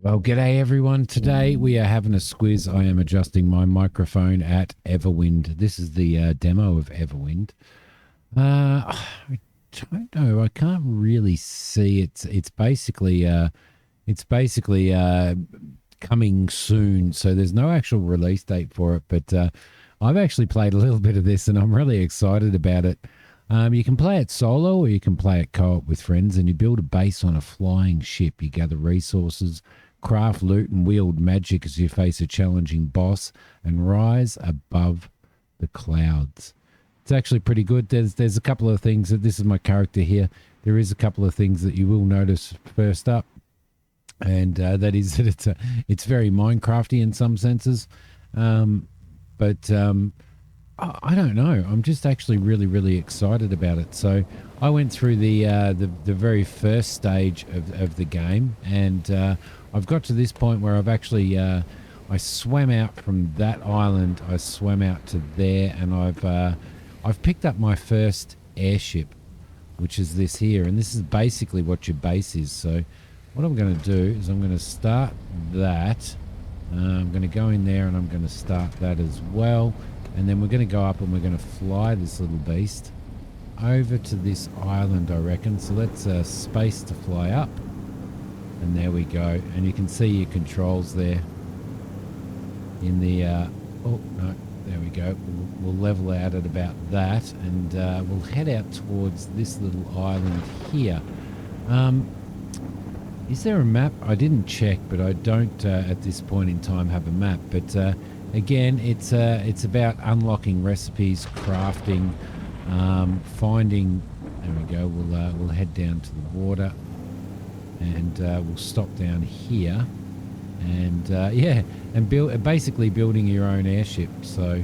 Well, g'day everyone. Today we are having a squiz. I am adjusting my microphone at Everwind. This is the demo of Everwind. I don't know. I can't really see. It's basically coming soon. So there's no actual release date for it. But I've actually played a little bit of this, and I'm really excited about it. You can play it solo or you can play it co-op with friends, and you build a base on a flying ship. You gather resources, craft loot, and wield magic as you face a challenging boss and rise above the clouds. It's actually pretty good. There's a couple of things that this is my character here. There is a couple of things that you will notice first up, and that is that it's very Minecrafty in some senses, but I don't know. I'm just actually really excited about it. So I went through the very first stage of the game, and I've got to this point where I swam out from that island. I swam out to there, and I've picked up my first airship, which is this here, and this is basically what your base is. So what I'm going to do is I'm going to start that. I'm going to go in there and I'm going to start that as well. And then we're going to go up and we're going to fly this little beast over to this island, I reckon. So let's space to fly up. And there we go. And you can see your controls there in the... oh, no, there we go. We'll level out at about that. And we'll head out towards this little island here. Is there a map? I didn't check, but I don't at this point in time have a map. But again, it's about unlocking recipes, crafting, finding. There we go. We'll head down to the water, and we'll stop down here, and yeah, and basically building your own airship. So,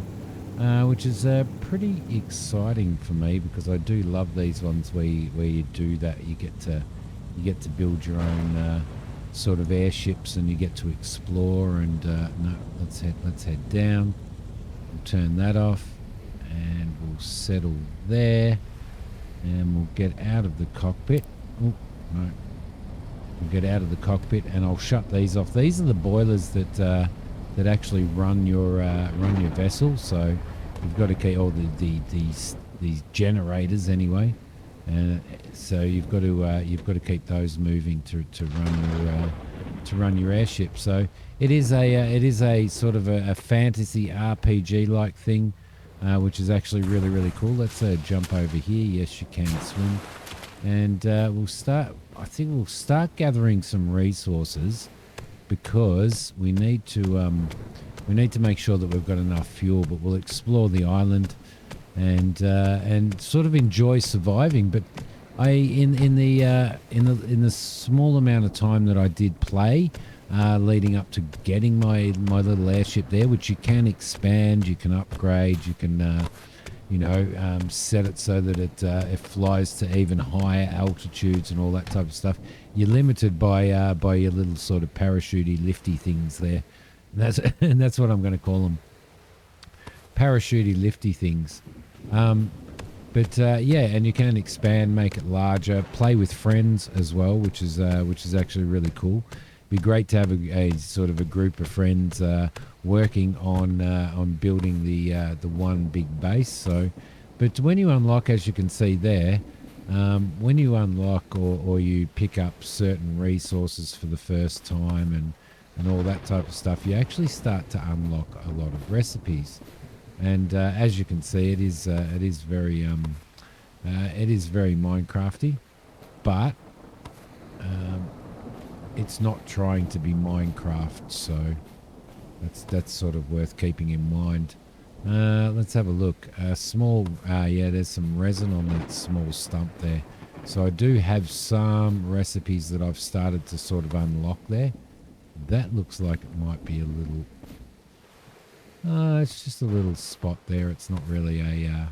which is pretty exciting for me because I do love these ones where you do that. You get to build your own sort of airships, and you get to explore. And no, let's head down. We'll turn that off, and we'll settle there, and we'll get out of the cockpit. Oh no, we'll get out of the cockpit, and I'll shut these off. These are the boilers that actually run your vessel. So you've got to keep all these generators anyway. So you've got to keep those moving to run your airship. So it is a sort of a fantasy RPG like thing, which is actually really cool. Let's jump over here. Yes, you can swim, and we'll start. I think we'll start gathering some resources because we need to make sure that we've got enough fuel. But we'll explore the island and sort of enjoy surviving. But in the small amount of time that I did play, leading up to getting my little airship there, which you can expand, you can upgrade, you can set it so that it flies to even higher altitudes and all that type of stuff. You're limited by your little sort of parachutey lifty things there. And that's what I'm going to call them, parachutey lifty things. But yeah, and you can expand, make it larger, play with friends as well, which is actually really cool. Be great to have a sort of a group of friends working on building the one big base. So, but when you unlock, as you can see there, when you unlock or you pick up certain resources for the first time and all that type of stuff, you actually start to unlock a lot of recipes. And as you can see, it is very Minecrafty, but it's not trying to be Minecraft, so that's sort of worth keeping in mind. Let's have a look. Yeah, there's some resin on that small stump there, so I do have some recipes that I've started to sort of unlock there. That looks like it might be a little. It's just a little spot there. It's not really a...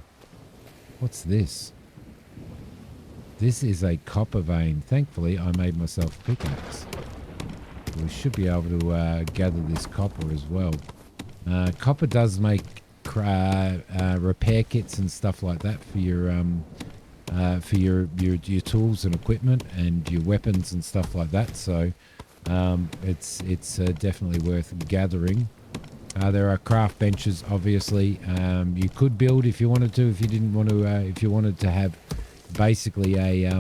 what's this? This is a copper vein. Thankfully, I made myself a pickaxe. We should be able to gather this copper as well. Copper does make repair kits and stuff like that for your tools and equipment and your weapons and stuff like that. So It's definitely worth gathering. There are craft benches, obviously. You could build if you wanted to. If you didn't want to, if you wanted to have basically a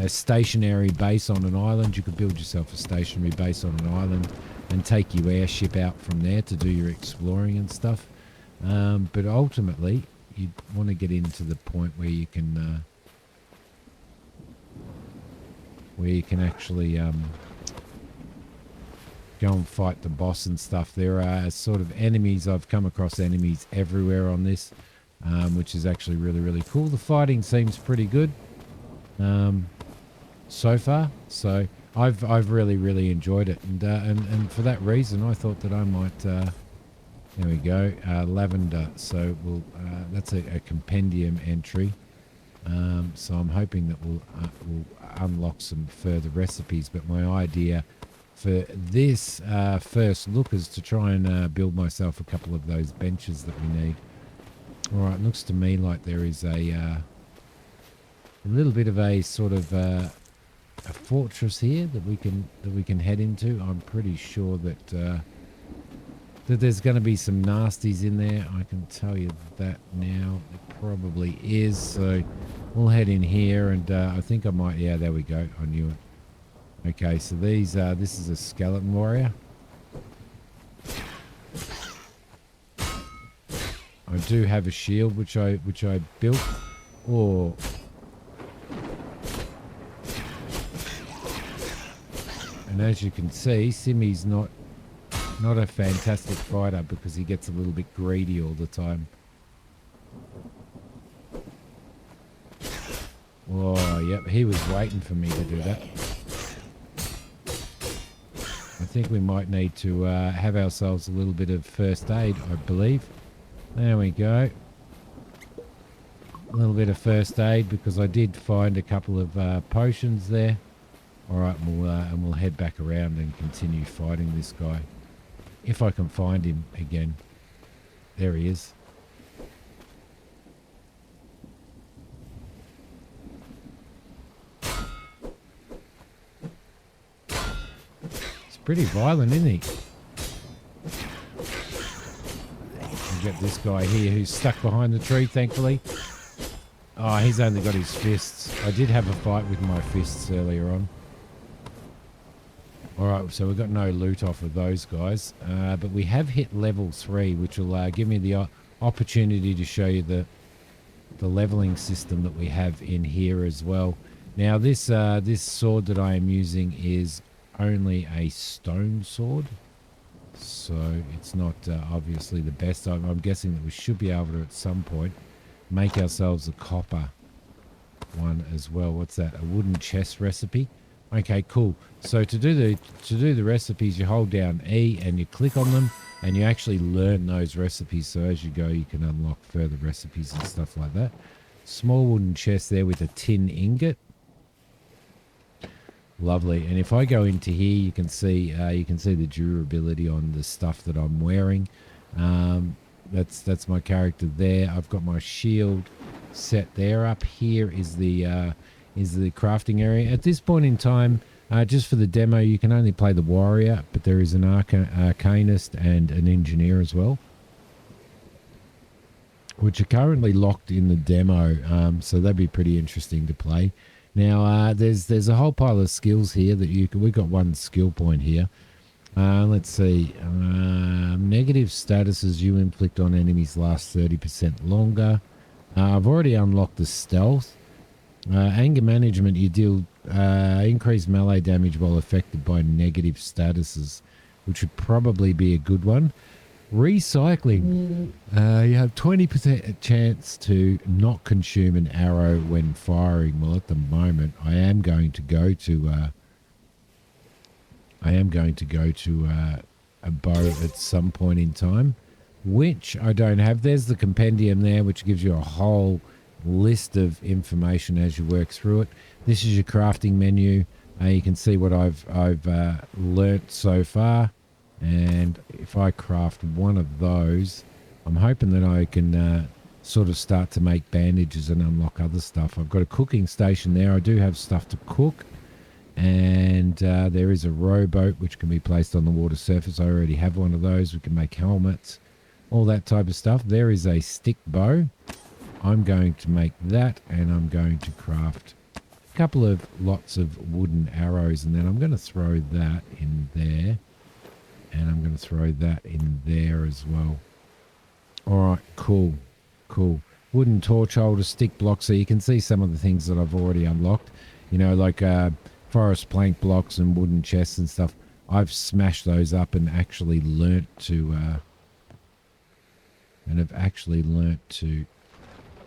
stationary base on an island, you could build yourself a stationary base on an island and take your airship out from there to do your exploring and stuff. But ultimately, you want to get into the point where you can actually go and fight the boss and stuff. There are sort of enemies. I've come across enemies everywhere on this, which is actually really, really cool. The fighting seems pretty good so far. So I've really, really enjoyed it, and for that reason, I thought that I might. There we go, lavender. So we'll that's a compendium entry. So I'm hoping that we'll unlock some further recipes. But my idea for this first look is to try and build myself a couple of those benches that we need. All right, looks to me like there is a little bit of a sort of a fortress here that we can head into. I'm pretty sure that that there's going to be some nasties in there. I can tell you that now. It probably is. So we'll head in here, and I think I might. Yeah, there we go. I knew it. Okay, so these this is a skeleton warrior. I do have a shield which I built. Oh. And as you can see, Simi's not a fantastic fighter because he gets a little bit greedy all the time. Oh, yep, he was waiting for me to do that. I think we might need to have ourselves a little bit of first aid, I believe. There we go. A little bit of first aid because I did find a couple of potions there. All right, and we'll head back around and continue fighting this guy. If I can find him again. There he is. Pretty violent, isn't he? We've got this guy here who's stuck behind the tree, thankfully. Oh, he's only got his fists. I did have a fight with my fists earlier on. All right, so we've got no loot off of those guys. But we have hit level 3, which will give me the opportunity to show you the leveling system that we have in here as well. Now, this sword that I am using is only a stone sword, so it's not obviously the best. I'm guessing that we should be able to at some point make ourselves a copper one as well. What's that? A wooden chest recipe. Okay, cool. So to do the recipes, you hold down E and you click on them, and you actually learn those recipes. So as you go, you can unlock further recipes and stuff like that. Small wooden chest there with a tin ingot. Lovely. And if I go into here, you can see the durability on the stuff that I'm wearing. That's my character there. I've got my shield set there. Up here is the crafting area. At this point in time, just for the demo, you can only play the warrior, but there is an arcanist and an engineer as well, which are currently locked in the demo. So that'd be pretty interesting to play. Now, there's a whole pile of skills here that we've got one skill point here. Let's see. Negative statuses you inflict on enemies last 30% longer. I've already unlocked the stealth. Anger management, you deal increased melee damage while affected by negative statuses, which would probably be a good one. Recycling, you have 20% chance to not consume an arrow when firing. Well, at the moment, I am going to go to a bow at some point in time, which I don't have. There's the compendium there, which gives you a whole list of information as you work through it. This is your crafting menu. You can see what I've learnt so far. And if I craft one of those, I'm hoping that I can sort of start to make bandages and unlock other stuff. I've got a cooking station there. I do have stuff to cook. And there is a rowboat which can be placed on the water surface. I already have one of those. We can make helmets, all that type of stuff. There is a stick bow. I'm going to make that, and I'm going to craft a couple of lots of wooden arrows, and then I'm going to throw that in there, and I'm going to throw that in there as well. All right, cool. Wooden torch holder, stick block. So you can see some of the things that I've already unlocked, you know, like forest plank blocks and wooden chests and stuff. I've smashed those up and actually learnt to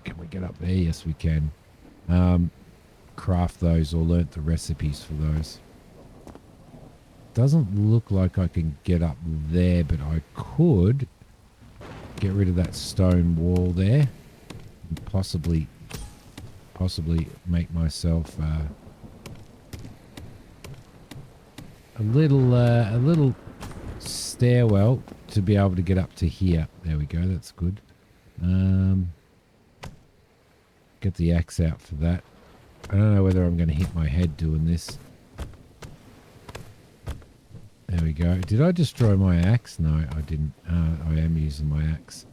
can we get up there? Yes, we can. Craft those, or learnt the recipes for those. Doesn't look like I can get up there, but I could get rid of that stone wall there and possibly make myself a little stairwell to be able to get up to here. There we go. That's good. Get the axe out for that. I don't know whether I'm going to hit my head doing this. There we go. Did I destroy my axe? No, I didn't. I am using my axe.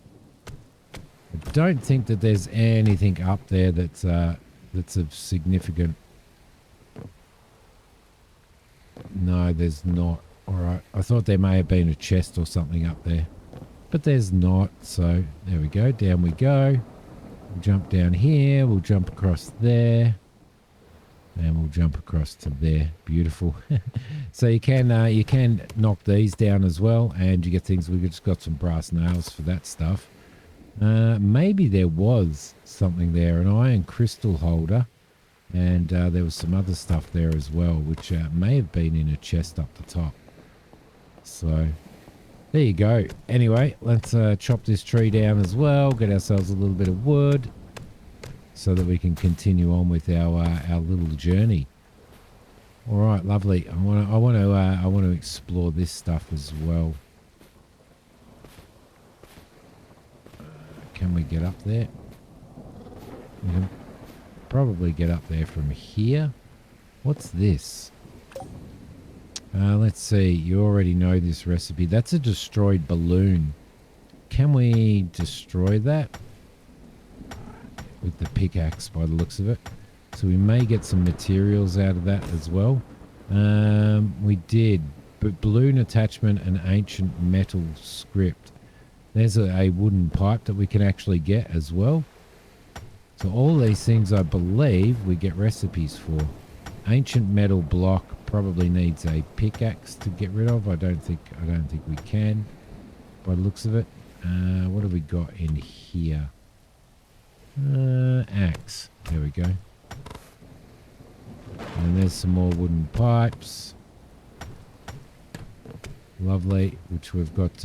I don't think that there's anything up there that's of significant. No, there's not. All right. I thought there may have been a chest or something up there, but there's not. So there we go. Down we go. We'll jump down here. We'll jump across there. And we'll jump across to there. Beautiful. So you can knock these down as well, and you get things. We've just got some brass nails for that stuff. Maybe there was something there, an iron crystal holder, and there was some other stuff there as well, which may have been in a chest up the top. So there you go. Anyway, let's chop this tree down as well, get ourselves a little bit of wood, so that we can continue on with our little journey. All right, lovely. I want to explore this stuff as well. Can we get up there? We can probably get up there from here. What's this? Let's see. You already know this recipe. That's a destroyed balloon. Can we destroy that with the pickaxe by the looks of it? So we may get some materials out of that as well. We did, but balloon attachment and ancient metal script. There's a wooden pipe that we can actually get as well. So all these things, I believe, we get recipes for. Ancient metal block probably needs a pickaxe to get rid of. I don't think we can, by the looks of it. What have we got in here? Axe. There we go. And there's some more wooden pipes. Lovely, which we've got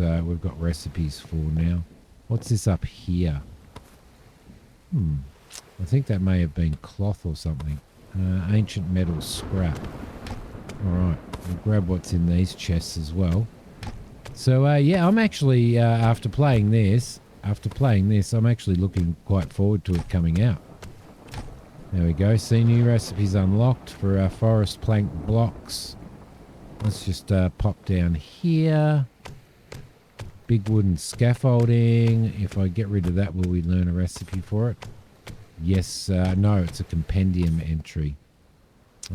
recipes for now. What's this up here? I think that may have been cloth or something. Ancient metal scrap. All right, we'll grab what's in these chests as well. So yeah, I'm actually after playing this, I'm actually looking quite forward to it coming out. There we go. See, new recipes unlocked for our forest plank blocks. Let's just pop down here. Big wooden scaffolding. If I get rid of that, will we learn a recipe for it? Yes. No, it's a compendium entry.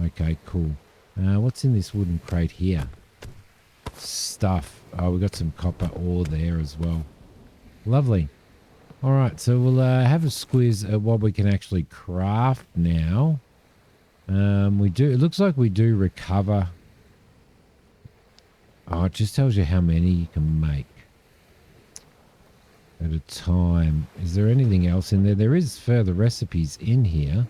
Okay, cool. What's in this wooden crate here? Stuff. Oh, we've got some copper ore there as well. Lovely. All right, so we'll have a squeeze at what we can actually craft now. We do. It looks like we do recover. Oh, it just tells you how many you can make at a time. Is there anything else in there? There is further recipes in here.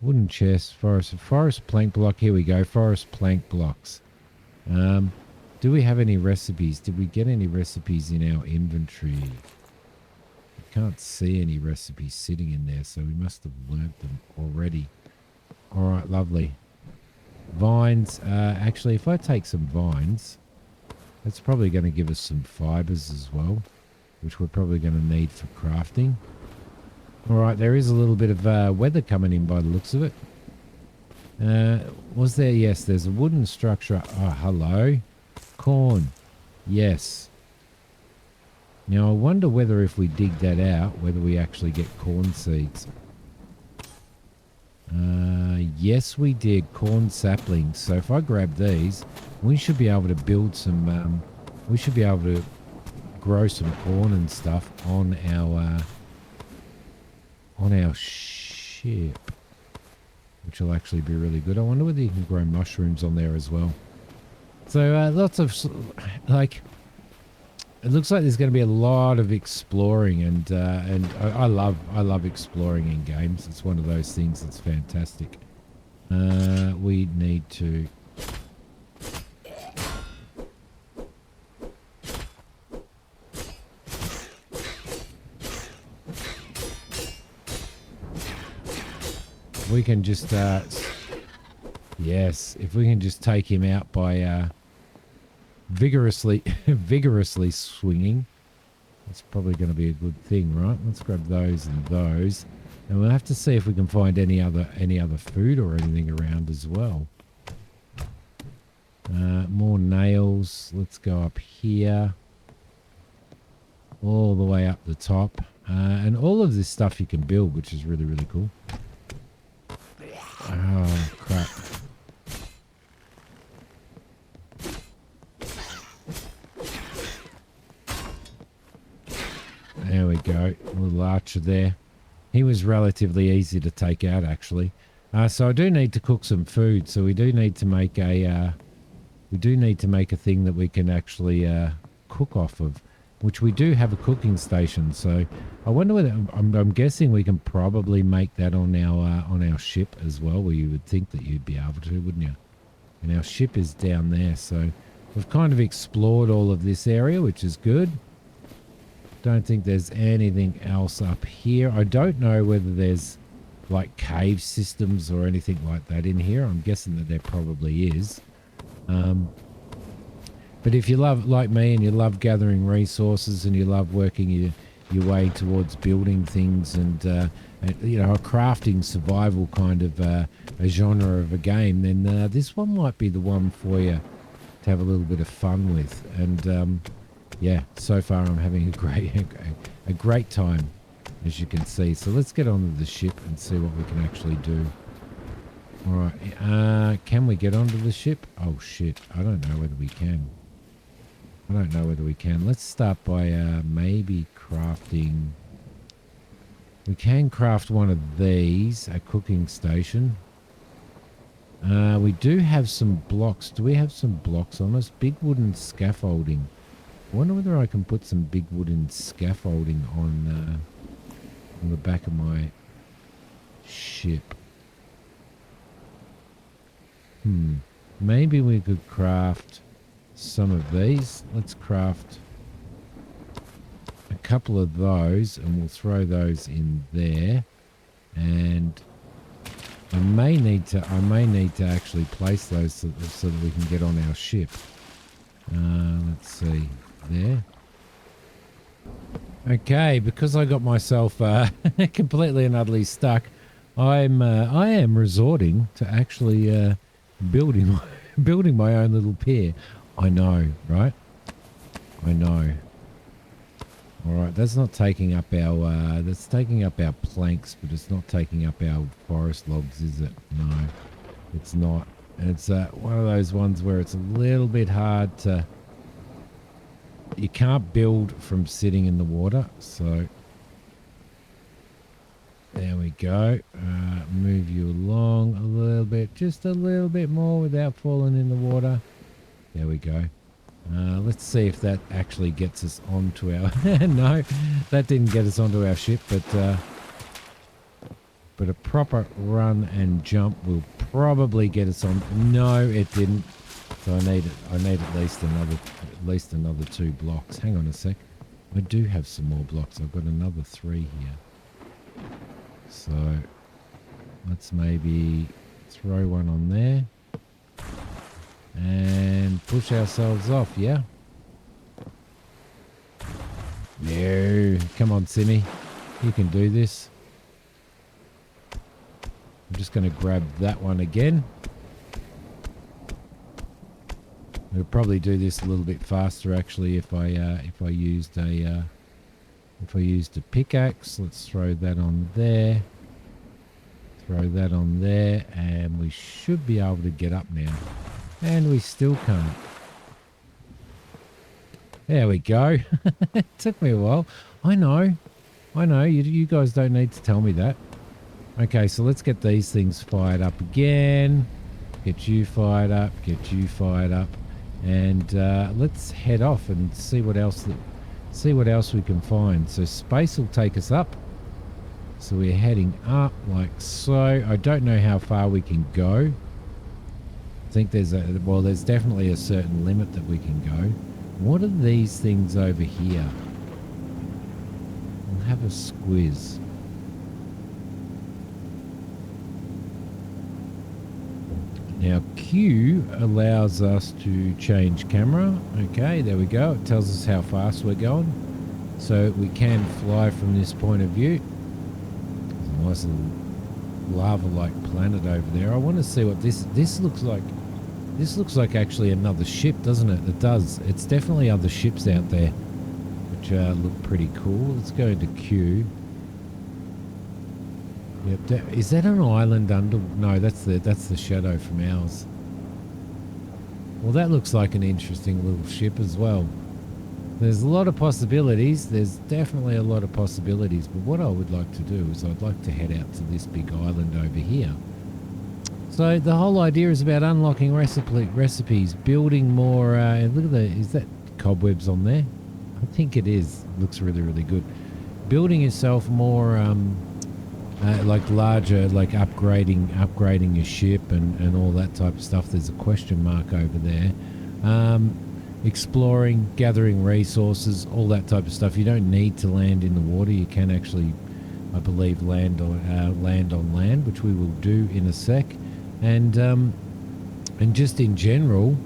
Wooden chest, forest plank block. Here we go, forest plank blocks. Do we have any recipes? Did we get any recipes in our inventory? I can't see any recipes sitting in there, so we must have learnt them already. All right, lovely. Vines. Actually, if I take some vines, that's probably going to give us some fibers as well, which we're probably going to need for crafting. All right, there is a little bit of weather coming in by the looks of it. Was there? Yes, there's a wooden structure. Oh, hello. Corn. Yes. Now, I wonder whether if we dig that out, whether we actually get corn seeds. Yes, we did. Corn saplings. So if I grab these, we should be able to build some... we should be able to grow some corn and stuff on our ship, which will actually be really good. I wonder whether you can grow mushrooms on there as well. So lots of, like, it looks like there's going to be a lot of exploring, and I love exploring in games. It's one of those things that's fantastic. We need to... we can just yes, if we can just take him out by vigorously swinging, that's probably going to be a good thing, right? Let's grab those and those, and we'll have to see if we can find any other food or anything around as well. More nails. Let's go up here all the way up the top, and all of this stuff you can build, which is really, really cool. Oh, crap. There we go. A little archer there. He was relatively easy to take out, actually. So I do need to cook some food. So we do need to make a thing that we can actually cook off of, which we do have a cooking station. So I wonder whether I'm guessing we can probably make that on our ship as well. Where you would think that you'd be able to, wouldn't you? And our ship is down there, so we've kind of explored all of this area, which is good. Don't think there's anything else up here. I don't know whether there's like cave systems or anything like that in here. I'm guessing that there probably is. But if you love, like me, and you love gathering resources and you love working your way towards building things and you know, a crafting survival kind of a genre of a game, then this one might be the one for you to have a little bit of fun with. And yeah, so far I'm having a great time, as you can see. So let's get onto the ship and see what we can actually do. All right, can we get onto the ship? Oh shit, I don't know whether we can. Let's start by maybe crafting. We can craft one of these, a cooking station. We do have some blocks. Do we have some blocks on us? Big wooden scaffolding. I wonder whether I can put some big wooden scaffolding on the back of my ship. Maybe we could craft some of these. Let's craft a couple of those, and we'll throw those in there. And I may need to actually place those so that we can get on our ship. Let's see there. Okay, because I got myself completely and utterly stuck, I am resorting to actually building my own little pier. I know, right? I know. All right, that's not taking up our that's taking up our planks, but it's not taking up our forest logs, is it? No, it's not. And it's one of those ones where it's a little bit hard to... You can't build from sitting in the water, so there we go. Move you along a little bit, just a little bit more without falling in the water. There we go. Let's see if that actually gets us onto our... No, that didn't get us onto our ship, but a proper run and jump will probably get us on. No, it didn't. So I need at least another 2 blocks. Hang on a sec. I do have some more blocks. I've got another 3 here. So let's maybe throw one on there and push ourselves off. Yeah. No, come on, Simmy. You can do this. I'm just going to grab that one again. I'll probably do this a little bit faster actually if I used a pickaxe. Let's throw that on there. Throw that on there, and we should be able to get up now. And we still can't. There we go. It took me a while. I know. You guys don't need to tell me that. Okay, so let's get these things fired up again. Get you fired up. Get you fired up. And let's head off and see what else we can find. So space will take us up. So we're heading up like so. I don't know how far we can go. I think there's definitely a certain limit that we can go. What are these things over here? We'll have a squiz. Now Q allows us to change camera. Okay, there we go. It tells us how fast we're going. So we can fly from this point of view. There's a nice little lava-like planet over there. I want to see what this looks like. This looks like actually another ship, doesn't it? It does. It's definitely other ships out there, which look pretty cool. Let's go into Q. Yep. Is that an island under? No, that's the shadow from ours. Well, that looks like an interesting little ship as well. There's a lot of possibilities. There's definitely a lot of possibilities. But what I would like to do is I'd like to head out to this big island over here. So the whole idea is about unlocking recipes, building more. Look at is that cobwebs on there? I think it is. It looks really, really good. Building yourself more, like larger, like upgrading your ship and all that type of stuff. There's a question mark over there. Exploring, gathering resources, all that type of stuff. You don't need to land in the water. You can actually, I believe, land on land, which we will do in a sec. And just in general,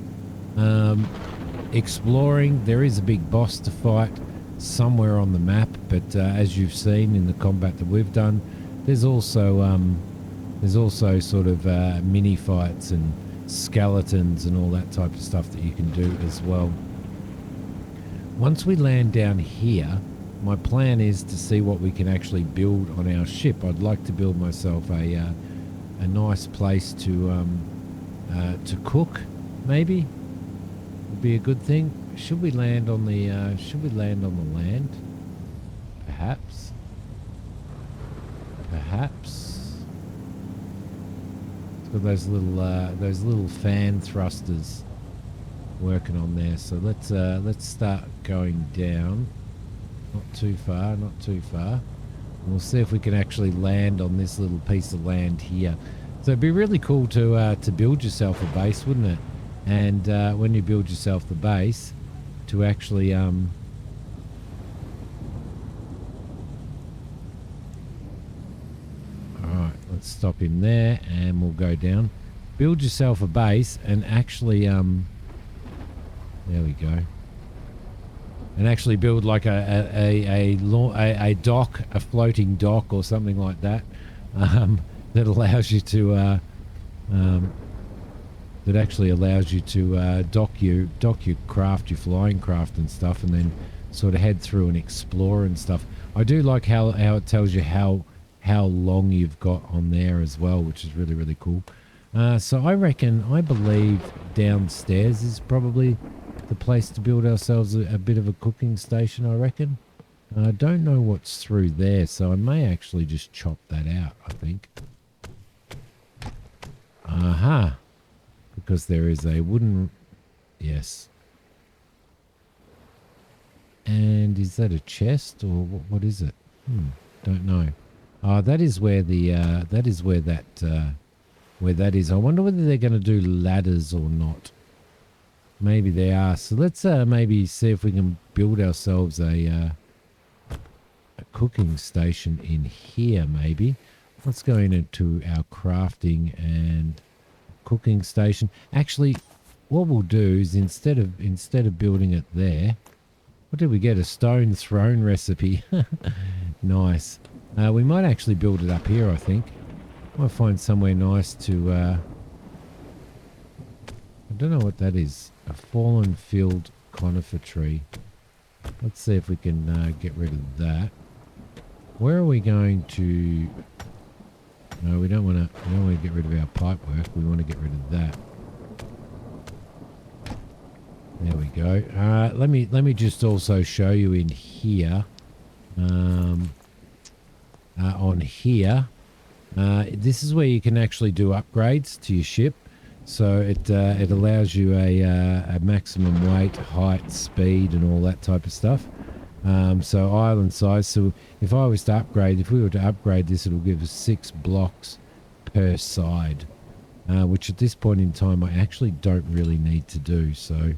exploring. There is a big boss to fight somewhere on the map, but as you've seen in the combat that we've done, there's also sort of mini fights and skeletons and all that type of stuff that you can do as well. Once we land down here, my plan is to see what we can actually build on our ship. I'd like to build myself a nice place to cook, maybe would be a good thing. Should we land on the land? Perhaps. It's got those little fan thrusters working on there. So let's start going down. Not too far. We'll see if we can actually land on this little piece of land here. So it'd be really cool to build yourself a base, wouldn't it? And when you build yourself the base, to actually all right, let's stop him there, and we'll go down. Build yourself a base, and actually there we go. And actually build like a dock, a floating dock or something like that, that allows you to dock your craft, your flying craft and stuff, and then sort of head through and explore and stuff. I do like how it tells you how long you've got on there as well, which is really, really cool. So I believe downstairs is probably the place to build ourselves a bit of a cooking station, I reckon. I don't know what's through there, so I may actually just chop that out, I think. Aha. Because there is a wooden... Yes. And is that a chest, or what is it? Don't know. That is where where that is. I wonder whether they're going to do ladders or not. Maybe they are. So let's maybe see if we can build ourselves a cooking station in here, maybe. Let's go into our crafting and cooking station. Actually, what we'll do is instead of building it there, what did we get? A stone throne recipe. Nice. We might actually build it up here, I think. Might find somewhere nice to I don't know what that is. A fallen field conifer tree. Let's see if we can get rid of that. Where are we going to... No, we don't want to. We don't want to get rid of our pipe work. We want to get rid of that. There we go. Let me just also show you in here. On here, this is where you can actually do upgrades to your ship. So it allows you a maximum weight, height, speed, and all that type of stuff. So island size. So if I was to upgrade, if we were to upgrade this, it'll give us 6 blocks per side, which at this point in time I actually don't really need to do. So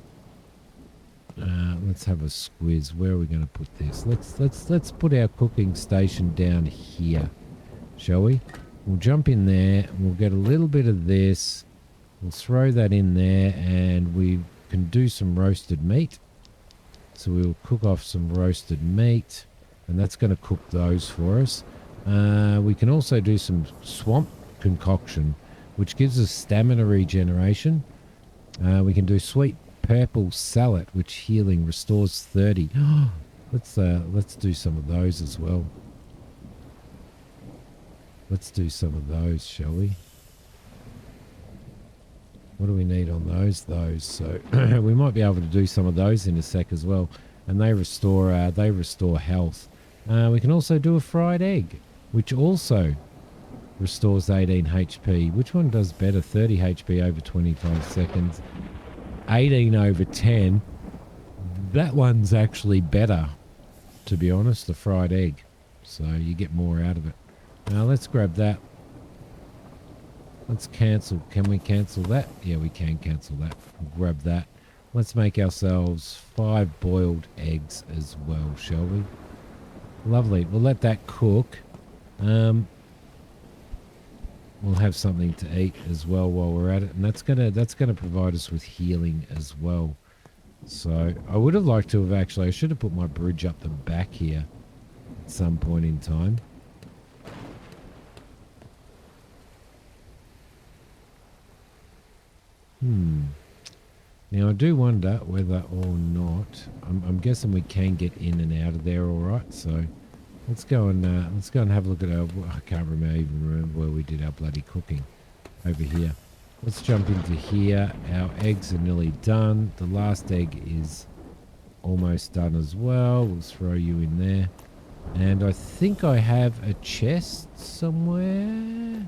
let's have a squiz. Where are we going to put this? Let's put our cooking station down here, shall we? We'll jump in there. We'll get a little bit of this. We'll throw that in there, and we can do some roasted meat. So we'll cook off some roasted meat, and that's going to cook those for us. We can also do some swamp concoction, which gives us stamina regeneration. We can do sweet purple salad, which healing restores 30. Let's do some of those as well. Let's do some of those, shall we? What do we need on those? So we might be able to do some of those in a sec as well, and they restore health. We can also do a fried egg, which also restores 18 HP. Which one does better? 30 HP over 25 seconds. 18 over 10. That one's actually better, to be honest, the fried egg. So you get more out of it. Now let's grab that. Let's cancel. Can we cancel that? Yeah, we can cancel that. We'll grab that. Let's make ourselves 5 boiled eggs as well, shall we? Lovely. We'll let that cook. We'll have something to eat as well while we're at it, and that's gonna provide us with healing as well. So I would have liked to have I should have put my bridge up the back here at some point in time. Now I do wonder whether or not I'm guessing we can get in and out of there all right. So let's go and have a look at I can't remember where we did our bloody cooking over here. Let's jump into here. Our eggs are nearly done. The last egg is almost done as well. We'll throw you in there. And I think I have a chest somewhere.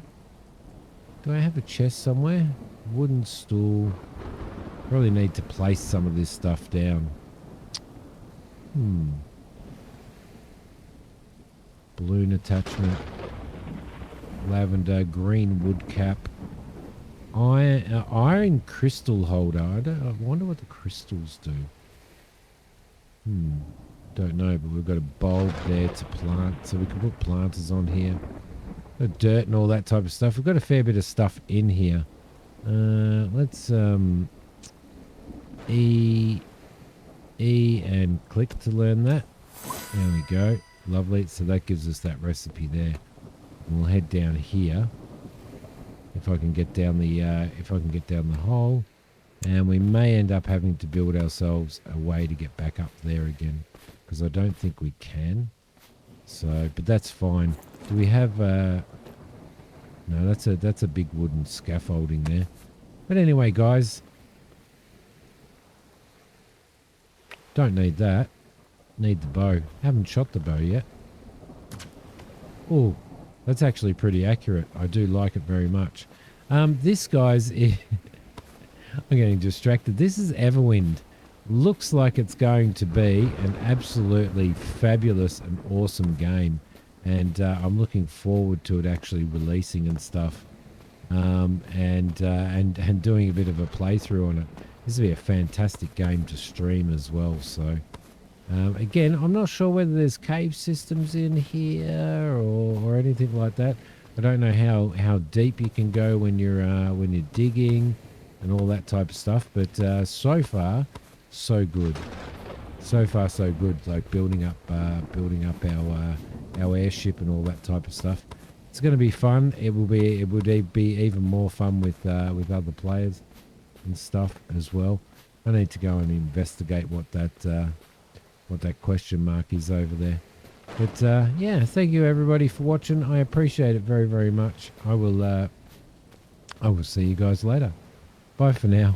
Do I have a chest somewhere? Wooden stool. Probably need to place some of this stuff down. Balloon attachment. Lavender, green wood cap. Iron crystal holder. I wonder what the crystals do. Don't know, but we've got a bulb there to plant, so we can put planters on here. Got dirt and all that type of stuff. We've got a fair bit of stuff in here. Let's E and click to learn that. There we go. Lovely. So that gives us that recipe there. And we'll head down here. If I can get down the hole, and we may end up having to build ourselves a way to get back up there again, because I don't think we can. So, but that's fine. Do we have? No, that's a big wooden scaffolding there. But anyway, guys, don't need that. Need the bow. Haven't shot the bow yet. Oh, that's actually pretty accurate. I do like it very much. This guy's... I'm getting distracted. This is Everwind. Looks like it's going to be an absolutely fabulous and awesome game. And I'm looking forward to it actually releasing and stuff. And doing a bit of a playthrough on it. This will be a fantastic game to stream as well. So... again, I'm not sure whether there's cave systems in here or anything like that. I don't know how deep you can go when you're digging and all that type of stuff. But so far, so good. So far, so good. Like building up our airship and all that type of stuff. It's going to be fun. It would be even more fun with other players. and stuff as well. I need to go and investigate what that question mark is over there. But yeah, thank you everybody for watching. I appreciate it very, very much. I will see you guys later. Bye for now.